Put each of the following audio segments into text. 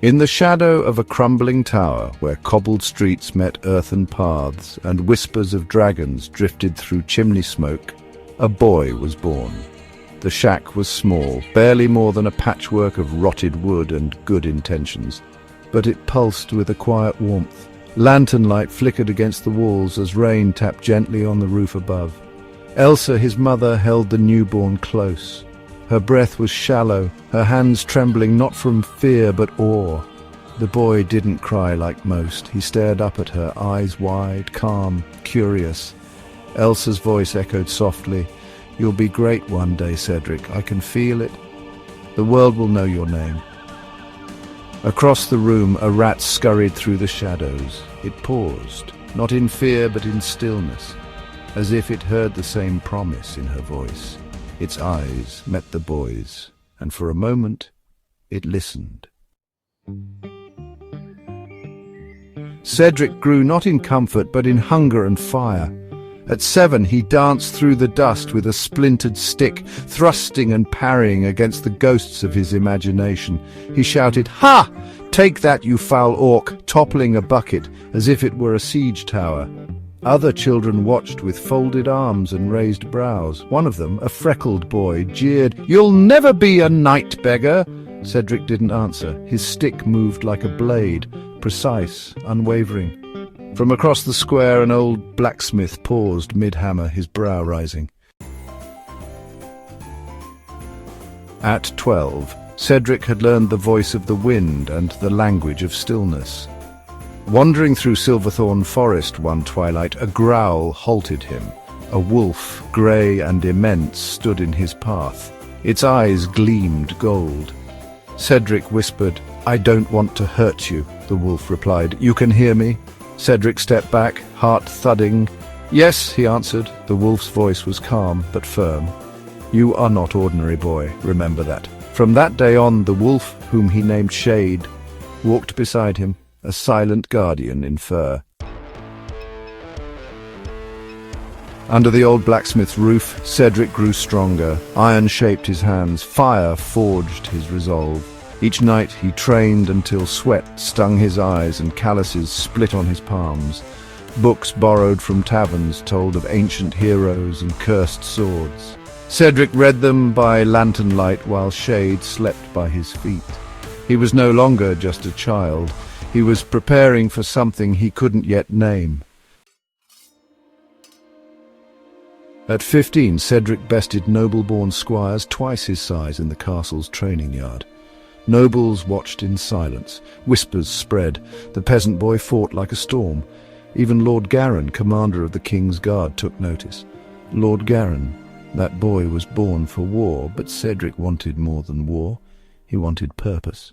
In the shadow of a crumbling tower, where cobbled streets met earthen paths and whispers of dragons drifted through chimney smoke, a boy was born. The shack was small, barely more than a patchwork of rotted wood and good intentions, but it pulsed with a quiet warmth. Lantern light flickered against the walls as rain tapped gently on the roof above. Elsa, his mother, held the newborn close. Her breath was shallow, her hands trembling not from fear but awe. The boy didn't cry like most. He stared up at her, eyes wide, calm, curious. Elsa's voice echoed softly, "You'll be great one day, Cedric. I can feel it. The world will know your name." Across the room, a rat scurried through the shadows. It paused, not in fear but in stillness, as if it heard the same promise in her voice. Its eyes met the boy's, and for a moment it listened. Cedric grew not in comfort but in hunger and fire. At 7 he danced through the dust with a splintered stick, thrusting and parrying against the ghosts of his imagination. He shouted, "Ha! Take that, you foul orc!" toppling a bucket as if it were a siege tower. Other children watched with folded arms and raised brows. One of them, a freckled boy, jeered, "You'll never be a knight beggar!" Cedric didn't answer. His stick moved like a blade, precise, unwavering. From across the square, an old blacksmith paused mid-hammer, his brow rising. At 12, Cedric had learned the voice of the wind and the language of stillness. Wandering through Silverthorn Forest one twilight, a growl halted him. A wolf, grey and immense, stood in his path. Its eyes gleamed gold. Cedric whispered, "I don't want to hurt you," the wolf replied. "You can hear me?" Cedric stepped back, heart thudding. "Yes," he answered. The wolf's voice was calm but firm. "You are not ordinary, boy, remember that." From that day on, the wolf, whom he named Shade, walked beside him, a silent guardian in fur. Under the old blacksmith's roof, Cedric grew stronger. Iron shaped his hands, fire forged his resolve. Each night he trained until sweat stung his eyes and calluses split on his palms. Books borrowed from taverns told of ancient heroes and cursed swords. Cedric read them by lantern light while Shade slept by his feet. He was no longer just a child. He was preparing for something he couldn't yet name. At 15, Cedric bested noble-born squires twice his size in the castle's training yard. Nobles watched in silence. Whispers spread. The peasant boy fought like a storm. Even Lord Garin, commander of the King's Guard, took notice. Lord Garin, that boy was born for war, but Cedric wanted more than war. He wanted purpose.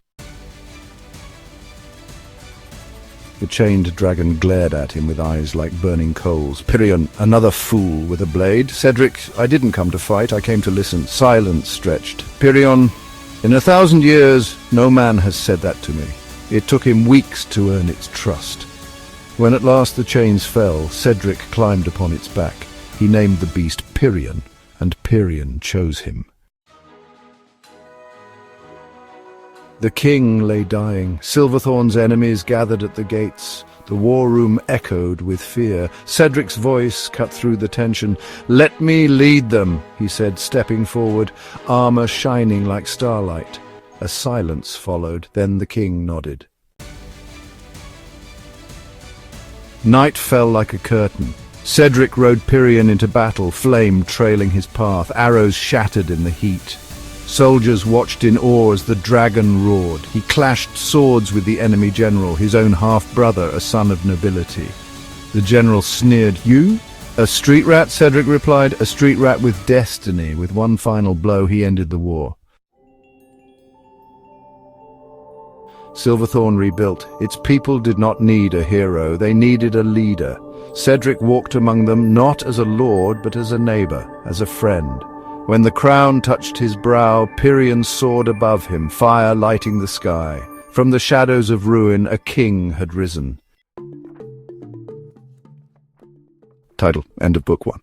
The chained dragon glared at him with eyes like burning coals. "Pirion, another fool with a blade." "Cedric, I didn't come to fight, I came to listen." Silence stretched. "Pirion, in 1,000 years, no man has said that to me. It took him weeks to earn its trust." When at last the chains fell, Cedric climbed upon its back. He named the beast Pirion, and Pirion chose him. The king lay dying. Silverthorn's enemies gathered at the gates. The war room echoed with fear. Cedric's voice cut through the tension. "Let me lead them," he said, stepping forward, armor shining like starlight. A silence followed, then the king nodded. Night fell like a curtain. Cedric rode Pirion into battle, flame trailing his path, arrows shattered in the heat. Soldiers watched in awe as the dragon roared. He clashed swords with the enemy general, his own half-brother, a son of nobility. The general sneered. "You? A street rat?" Cedric replied. "A street rat with destiny." With one final blow, he ended the war. Silverthorn rebuilt. Its people did not need a hero, they needed a leader. Cedric walked among them, not as a lord, but as a neighbor, as a friend. When the crown touched his brow, Pirion soared above him, fire lighting the sky. From the shadows of ruin, a king had risen. Title, end of book 1.